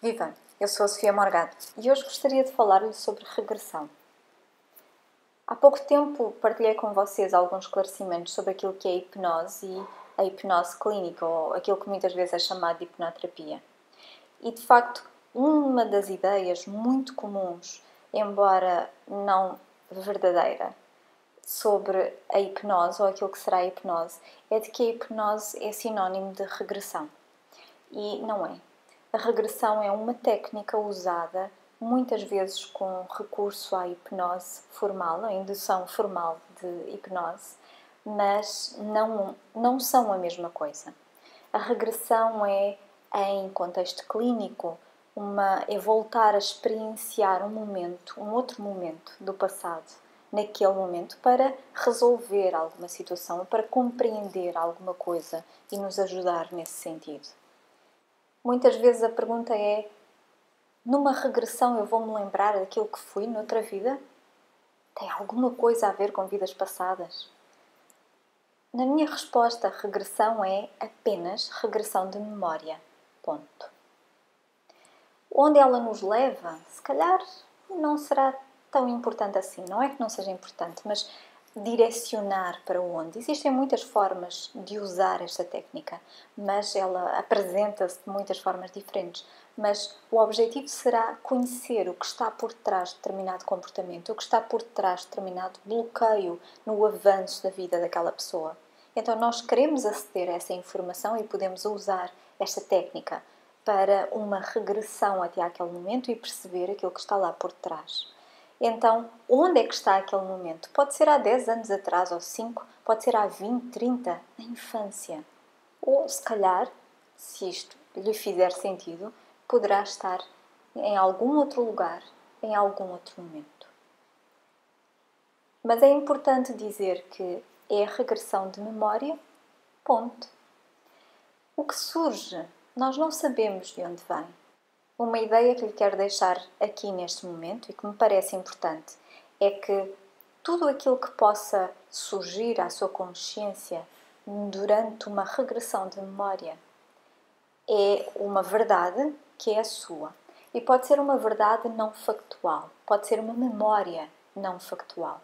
Viva! Eu sou a Sofia Morgado e hoje gostaria de falar-lhe sobre regressão. Há pouco tempo partilhei com vocês alguns esclarecimentos sobre aquilo que é a hipnose e a hipnose clínica, ou aquilo que muitas vezes é chamado de hipnoterapia. E, de facto, uma das ideias muito comuns, embora não verdadeira, sobre a hipnose, ou aquilo que será a hipnose, é de que a hipnose é sinónimo de regressão. E não é. A regressão é uma técnica usada muitas vezes com recurso à hipnose formal, à indução formal de hipnose, mas não são a mesma coisa. A regressão é, em contexto clínico, é voltar a experienciar um outro momento do passado, naquele momento, para resolver alguma situação, para compreender alguma coisa e nos ajudar nesse sentido. Muitas vezes a pergunta é: numa regressão eu vou-me lembrar daquilo que fui noutra vida? Tem alguma coisa a ver com vidas passadas? Na minha resposta, regressão é apenas regressão de memória. Ponto. Onde ela nos leva, se calhar não será tão importante assim. Não é que não seja importante, mas direcionar para onde. Existem muitas formas de usar esta técnica, mas ela apresenta-se de muitas formas diferentes. Mas o objetivo será conhecer o que está por trás de determinado comportamento, o que está por trás de determinado bloqueio no avanço da vida daquela pessoa. Então nós queremos aceder a essa informação e podemos usar esta técnica para uma regressão até àquele momento e perceber aquilo que está lá por trás. Então, onde é que está aquele momento? Pode ser há 10 anos atrás ou 5, pode ser há 20, 30, na infância. Ou, se calhar, se isto lhe fizer sentido, poderá estar em algum outro lugar, em algum outro momento. Mas é importante dizer que é a regressão de memória, ponto. O que surge, nós não sabemos de onde vem. Uma ideia que lhe quero deixar aqui neste momento e que me parece importante é que tudo aquilo que possa surgir à sua consciência durante uma regressão de memória é uma verdade que é a sua. E pode ser uma verdade não factual, pode ser uma memória não factual.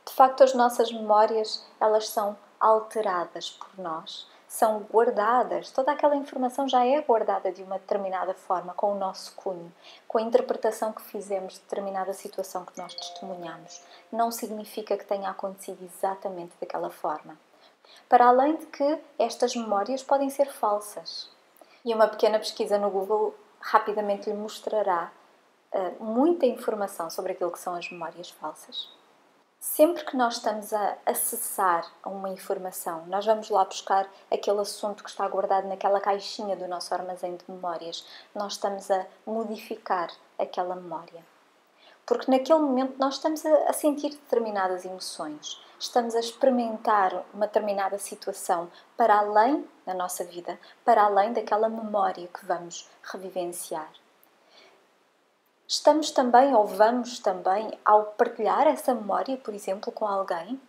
De facto, as nossas memórias, elas são alteradas por nós, são guardadas, toda aquela informação já é guardada de uma determinada forma, com o nosso cunho, com a interpretação que fizemos de determinada situação que nós testemunhamos. Não significa que tenha acontecido exatamente daquela forma. Para além de que estas memórias podem ser falsas. E uma pequena pesquisa no Google rapidamente lhe mostrará muita informação sobre aquilo que são as memórias falsas. Sempre que nós estamos a acessar a uma informação, nós vamos lá buscar aquele assunto que está guardado naquela caixinha do nosso armazém de memórias. Nós estamos a modificar aquela memória. Porque naquele momento nós estamos a sentir determinadas emoções. Estamos a experimentar uma determinada situação para além da nossa vida, para além daquela memória que vamos revivenciar. Estamos também, ou vamos também, ao partilhar essa memória, por exemplo, com alguém,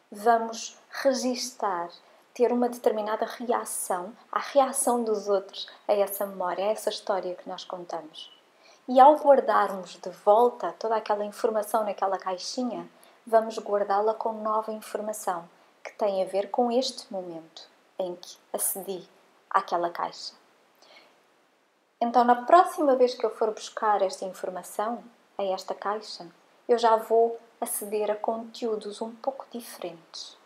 vamos registar, ter uma determinada reação, a reação dos outros a essa memória, a essa história que nós contamos. E ao guardarmos de volta toda aquela informação naquela caixinha, vamos guardá-la com nova informação, que tem a ver com este momento em que acedi àquela caixa. Então, na próxima vez que eu for buscar esta informação, a esta caixa, eu já vou aceder a conteúdos um pouco diferentes.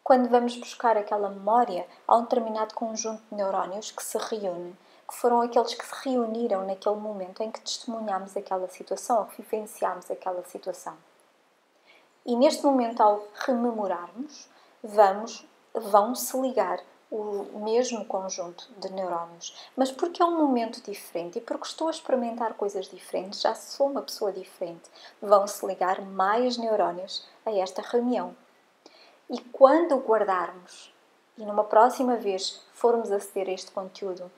Quando vamos buscar aquela memória, há um determinado conjunto de neurónios que se reúne, que foram aqueles que se reuniram naquele momento em que testemunhámos aquela situação, ou vivenciámos aquela situação. E neste momento, ao rememorarmos, vão-se ligar o mesmo conjunto de neurónios. Mas porque é um momento diferente e porque estou a experimentar coisas diferentes, já sou uma pessoa diferente, vão-se ligar mais neurónios a esta reunião. E quando guardarmos, e numa próxima vez formos aceder a este conteúdo,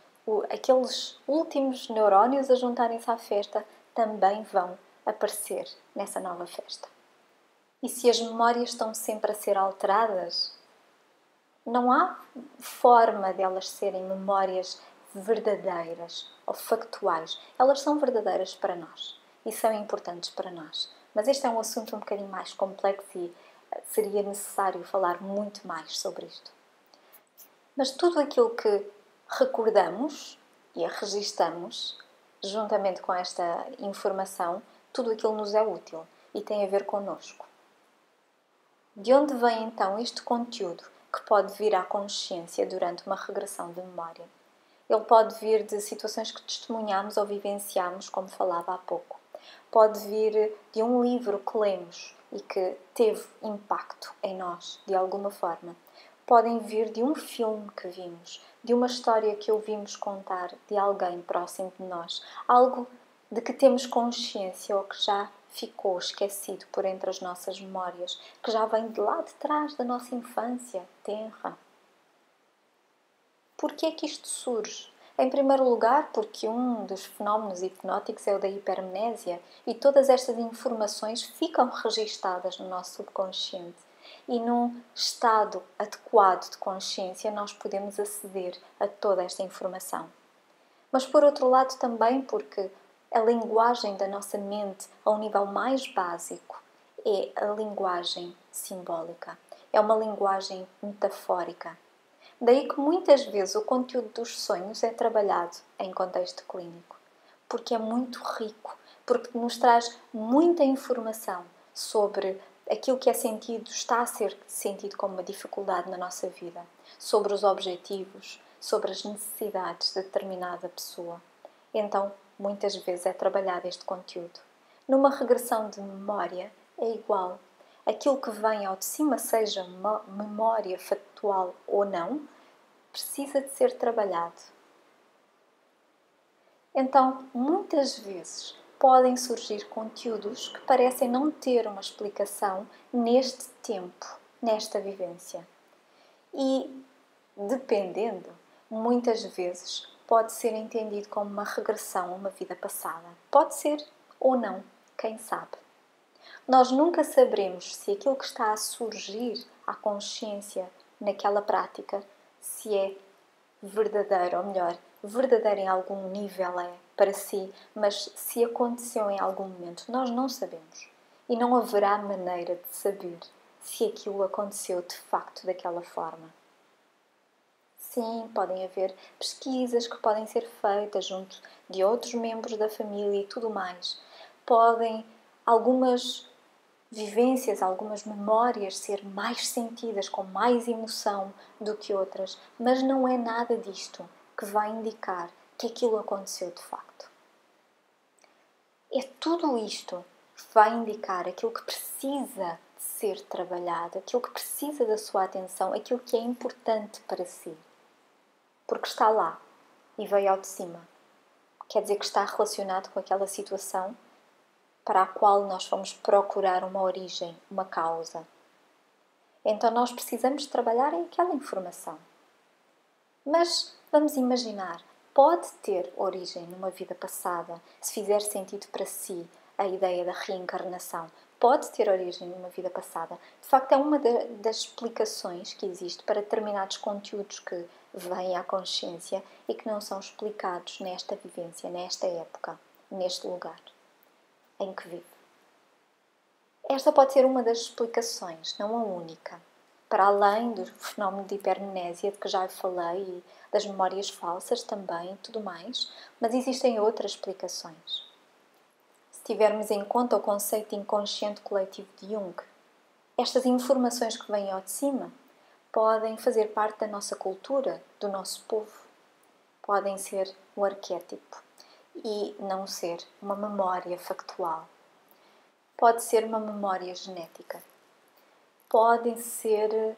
aqueles últimos neurónios a juntarem-se à festa também vão aparecer nessa nova festa. E se as memórias estão sempre a ser alteradas, não há forma de elas serem memórias verdadeiras ou factuais. Elas são verdadeiras para nós e são importantes para nós. Mas este é um assunto um bocadinho mais complexo e seria necessário falar muito mais sobre isto. Mas tudo aquilo que recordamos e registamos, juntamente com esta informação, tudo aquilo nos é útil e tem a ver connosco. De onde vem então este conteúdo que pode vir à consciência durante uma regressão de memória? Ele pode vir de situações que testemunhamos ou vivenciamos, como falava há pouco. Pode vir de um livro que lemos e que teve impacto em nós, de alguma forma. Podem vir de um filme que vimos, de uma história que ouvimos contar de alguém próximo de nós. Algo de que temos consciência ou que já ficou esquecido por entre as nossas memórias, que já vem de lá de trás da nossa infância tenra. Porquê é que isto surge? Em primeiro lugar, porque um dos fenómenos hipnóticos é o da hipermnésia e todas estas informações ficam registadas no nosso subconsciente. E num estado adequado de consciência nós podemos aceder a toda esta informação. Mas por outro lado também porque a linguagem da nossa mente a um nível mais básico é a linguagem simbólica. É uma linguagem metafórica. Daí que muitas vezes o conteúdo dos sonhos é trabalhado em contexto clínico, porque é muito rico, porque nos traz muita informação sobre aquilo que é sentido, está a ser sentido como uma dificuldade na nossa vida, sobre os objetivos, sobre as necessidades de determinada pessoa. Então, muitas vezes é trabalhado este conteúdo. Numa regressão de memória é igual. Aquilo que vem ao de cima, seja memória factual ou não, precisa de ser trabalhado. Então, muitas vezes podem surgir conteúdos que parecem não ter uma explicação neste tempo, nesta vivência. E, dependendo, muitas vezes pode ser entendido como uma regressão a uma vida passada. Pode ser ou não, quem sabe. Nós nunca saberemos se aquilo que está a surgir à consciência naquela prática, se é verdadeiro, ou melhor, verdadeiro em algum nível é para si, mas se aconteceu em algum momento, nós não sabemos. E não haverá maneira de saber se aquilo aconteceu de facto daquela forma. Sim, podem haver pesquisas que podem ser feitas junto de outros membros da família e tudo mais. Podem algumas vivências, algumas memórias ser mais sentidas, com mais emoção do que outras, mas não é nada disto que vai indicar que aquilo aconteceu de facto. É tudo isto que vai indicar aquilo que precisa de ser trabalhado, aquilo que precisa da sua atenção, aquilo que é importante para si. Porque está lá e veio ao de cima. Quer dizer que está relacionado com aquela situação para a qual nós fomos procurar uma origem, uma causa. Então nós precisamos trabalhar em aquela informação. Mas vamos imaginar, pode ter origem numa vida passada, se fizer sentido para si a ideia da reencarnação. Pode ter origem numa vida passada. De facto, é uma das explicações que existe para determinados conteúdos que vêm à consciência e que não são explicados nesta vivência, nesta época, neste lugar em que vive. Esta pode ser uma das explicações, não a única. Para além do fenómeno de hipermnésia, de que já falei, e das memórias falsas também, tudo mais, mas existem outras explicações. Se tivermos em conta o conceito de inconsciente coletivo de Jung, estas informações que vêm ao de cima podem fazer parte da nossa cultura, do nosso povo. Podem ser um arquétipo e não ser uma memória factual. Pode ser uma memória genética. Pode ser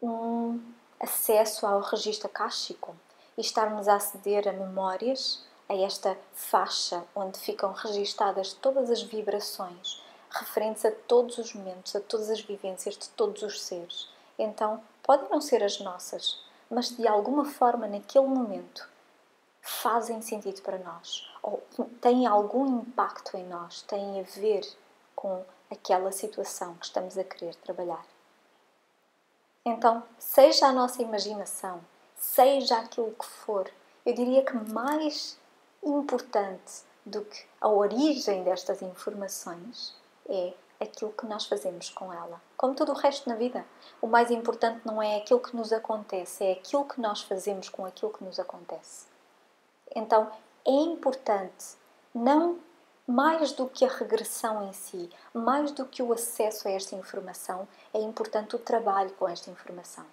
um acesso ao registro akáshico e estarmos a aceder a memórias, a esta faixa onde ficam registadas todas as vibrações referentes a todos os momentos, a todas as vivências de todos os seres. Então, podem não ser as nossas, mas de alguma forma naquele momento fazem sentido para nós ou têm algum impacto em nós, têm a ver com aquela situação que estamos a querer trabalhar. Então, seja a nossa imaginação, seja aquilo que for, Eu diria que mais importante do que a origem destas informações é aquilo que nós fazemos com ela. Como tudo o resto na vida, o mais importante não é aquilo que nos acontece, é aquilo que nós fazemos com aquilo que nos acontece. Então, é importante, não mais do que a regressão em si, mais do que o acesso a esta informação, é importante o trabalho com esta informação.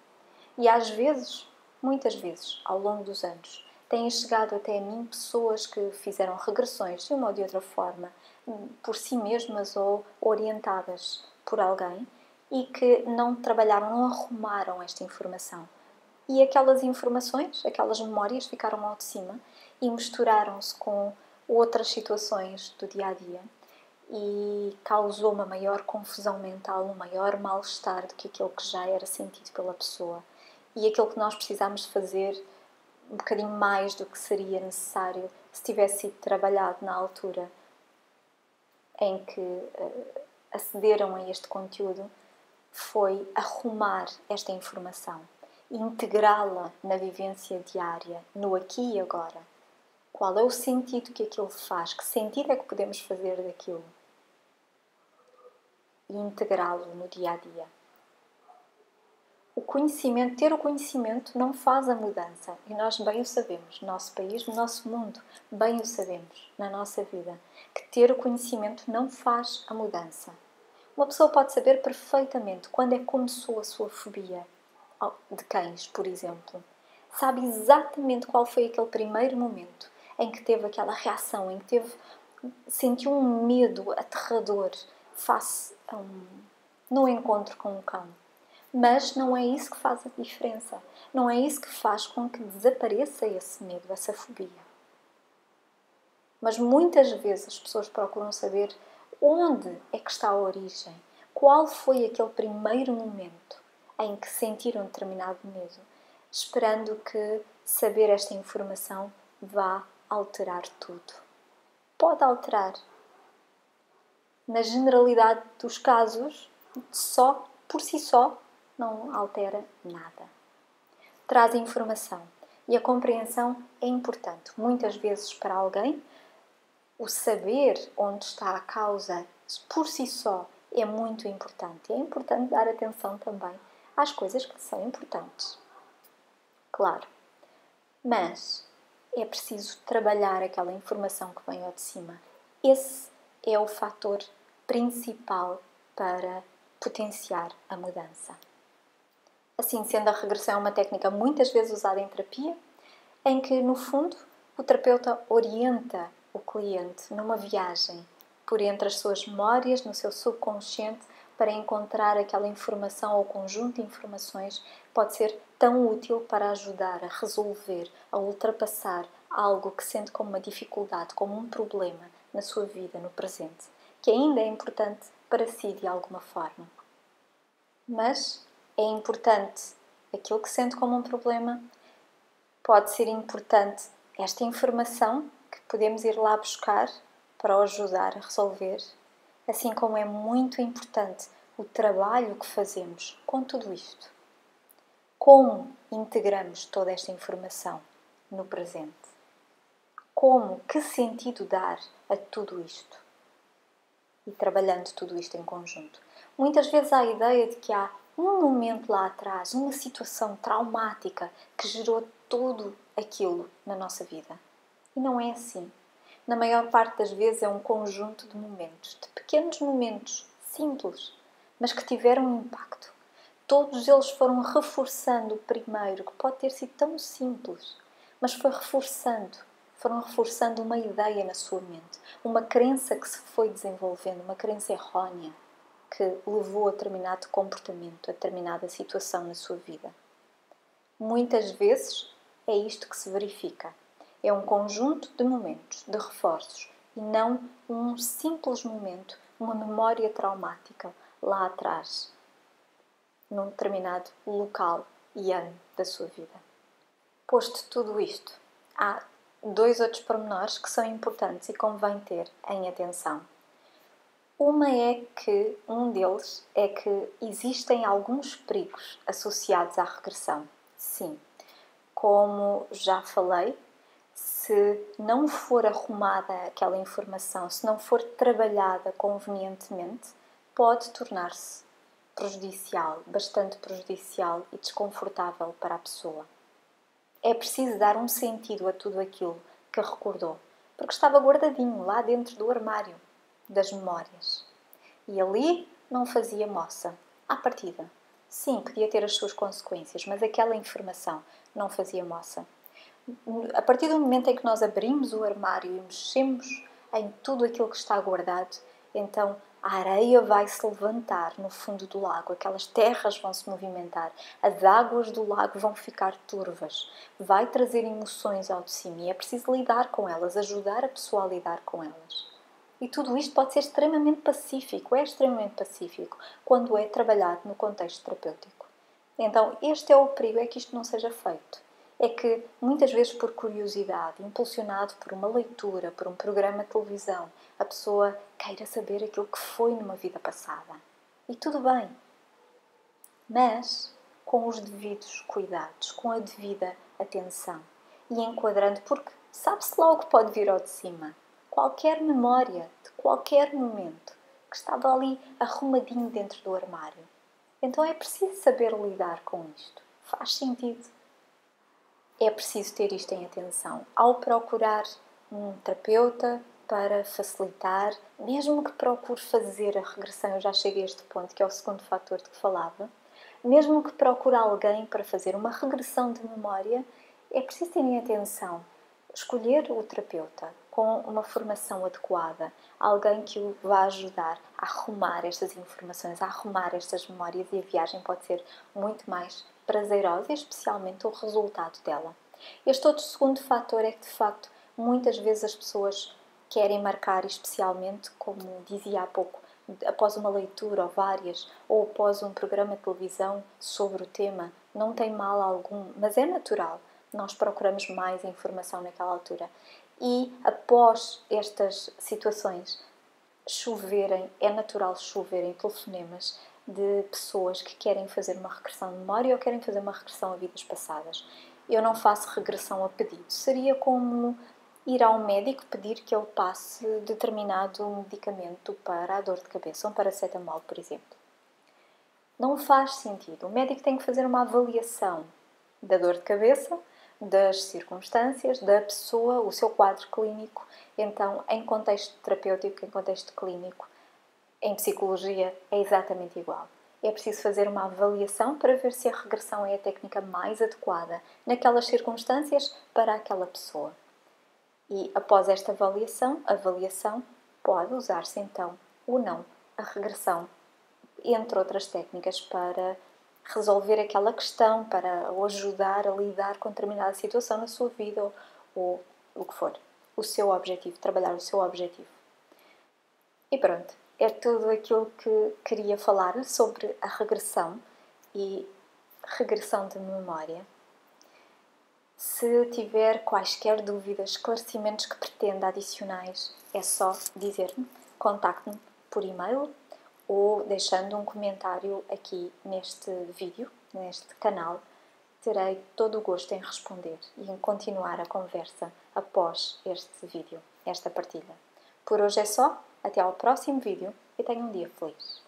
E às vezes, muitas vezes, ao longo dos anos, têm chegado até a mim pessoas que fizeram regressões de uma ou de outra forma, por si mesmas ou orientadas por alguém, e que não trabalharam, não arrumaram esta informação. E aquelas informações, aquelas memórias ficaram ao de cima e misturaram-se com outras situações do dia-a-dia e causou uma maior confusão mental, um maior mal-estar do que aquilo que já era sentido pela pessoa. E aquilo que nós precisamos de fazer um bocadinho mais do que seria necessário se tivesse sido trabalhado na altura em que acederam a este conteúdo, foi arrumar esta informação, integrá-la na vivência diária, no aqui e agora. Qual é o sentido que aquilo faz? Que sentido é que podemos fazer daquilo? E integrá-lo no dia-a-dia. O conhecimento, ter o conhecimento não faz a mudança. E nós bem o sabemos, no nosso país, no nosso mundo, bem o sabemos, na nossa vida, que ter o conhecimento não faz a mudança. Uma pessoa pode saber perfeitamente quando é que começou a sua fobia de cães, por exemplo. Sabe exatamente qual foi aquele primeiro momento em que teve aquela reação, em que sentiu um medo aterrador face no encontro com um cão. Mas não é isso que faz a diferença. Não é isso que faz com que desapareça esse medo, essa fobia. Mas muitas vezes as pessoas procuram saber onde é que está a origem. Qual foi aquele primeiro momento em que sentiram determinado medo, esperando que saber esta informação vá alterar tudo. Pode alterar. Na generalidade dos casos, por si só, não altera nada. Traz informação. E a compreensão é importante. Muitas vezes para alguém, o saber onde está a causa, por si só, é muito importante. É importante dar atenção também às coisas que são importantes. Claro. Mas é preciso trabalhar aquela informação que vem ao de cima. Esse é o fator principal para potenciar a mudança. Assim sendo, a regressão é uma técnica muitas vezes usada em terapia, em que, no fundo, o terapeuta orienta o cliente numa viagem por entre as suas memórias, no seu subconsciente, para encontrar aquela informação ou conjunto de informações que pode ser tão útil para ajudar a resolver, a ultrapassar algo que sente como uma dificuldade, como um problema na sua vida, no presente, que ainda é importante para si de alguma forma. Mas é importante aquilo que sente como um problema, pode ser importante esta informação que podemos ir lá buscar para o ajudar a resolver, assim como é muito importante o trabalho que fazemos com tudo isto. Como integramos toda esta informação no presente? Como, que sentido dar a tudo isto? E trabalhando tudo isto em conjunto. Muitas vezes há a ideia de que há um momento lá atrás, uma situação traumática que gerou tudo aquilo na nossa vida. E não é assim. Na maior parte das vezes é um conjunto de momentos, de pequenos momentos simples, mas que tiveram um impacto. Todos eles foram reforçando o primeiro, que pode ter sido tão simples, mas foram reforçando uma ideia na sua mente, uma crença que se foi desenvolvendo, uma crença errónea, que levou a determinado comportamento, a determinada situação na sua vida. Muitas vezes é isto que se verifica. É um conjunto de momentos, de reforços, e não um simples momento, uma memória traumática lá atrás, num determinado local e ano da sua vida. Posto tudo isto, há 2 outros pormenores que são importantes e convém ter em atenção. Um deles é que existem alguns perigos associados à regressão. Sim, como já falei, se não for arrumada aquela informação, se não for trabalhada convenientemente, pode tornar-se prejudicial, bastante prejudicial e desconfortável para a pessoa. É preciso dar um sentido a tudo aquilo que recordou, porque estava guardadinho lá dentro do armário das memórias. E ali não fazia moça, à partida. Sim, podia ter as suas consequências, mas aquela informação não fazia moça. A partir do momento em que nós abrimos o armário e mexemos em tudo aquilo que está guardado, então a areia vai se levantar no fundo do lago, aquelas terras vão se movimentar, as águas do lago vão ficar turvas, vai trazer emoções ao de cima e é preciso lidar com elas, ajudar a pessoa a lidar com elas. E tudo isto pode ser extremamente pacífico, é extremamente pacífico, quando é trabalhado no contexto terapêutico. Então, este é o perigo, é que isto não seja feito. É que, muitas vezes por curiosidade, impulsionado por uma leitura, por um programa de televisão, a pessoa queira saber aquilo que foi numa vida passada. E tudo bem. Mas com os devidos cuidados, com a devida atenção. E enquadrando, porque sabe-se lá o que pode vir ao de cima. Qualquer memória, de qualquer momento, que estava ali arrumadinho dentro do armário. Então é preciso saber lidar com isto. Faz sentido. É preciso ter isto em atenção. Ao procurar um terapeuta para facilitar, mesmo que procure fazer a regressão, eu já cheguei a este ponto, que é o segundo fator de que falava, mesmo que procure alguém para fazer uma regressão de memória, é preciso ter em atenção escolher o terapeuta com uma formação adequada, alguém que o vá ajudar a arrumar estas informações, a arrumar estas memórias, e a viagem pode ser muito mais prazerosa, e especialmente o resultado dela. Este outro segundo fator é que, de facto, muitas vezes as pessoas querem marcar, especialmente, como dizia há pouco, após uma leitura ou várias, ou após um programa de televisão sobre o tema, não tem mal algum, mas é natural. Nós procuramos mais informação naquela altura. E após estas situações choverem, é natural choverem telefonemas de pessoas que querem fazer uma regressão de memória ou querem fazer uma regressão a vidas passadas. Eu não faço regressão a pedido. Seria como ir ao médico pedir que ele passe determinado medicamento para a dor de cabeça, um paracetamol, por exemplo. Não faz sentido. O médico tem que fazer uma avaliação da dor de cabeça, das circunstâncias, da pessoa, o seu quadro clínico. Então, em contexto terapêutico, em contexto clínico, em psicologia, é exatamente igual. É preciso fazer uma avaliação para ver se a regressão é a técnica mais adequada naquelas circunstâncias para aquela pessoa. E após esta avaliação pode usar-se então ou não a regressão, entre outras técnicas, para resolver aquela questão, para o ajudar a lidar com determinada situação na sua vida ou o que for. O seu objetivo, trabalhar o seu objetivo. E pronto, é tudo aquilo que queria falar sobre a regressão e regressão de memória. Se tiver quaisquer dúvidas, esclarecimentos que pretenda adicionais, é só dizer-me, contacte-me por e-mail ou deixando um comentário aqui neste vídeo, neste canal. Terei todo o gosto em responder e em continuar a conversa após este vídeo, esta partilha. Por hoje é só, até ao próximo vídeo e tenha um dia feliz.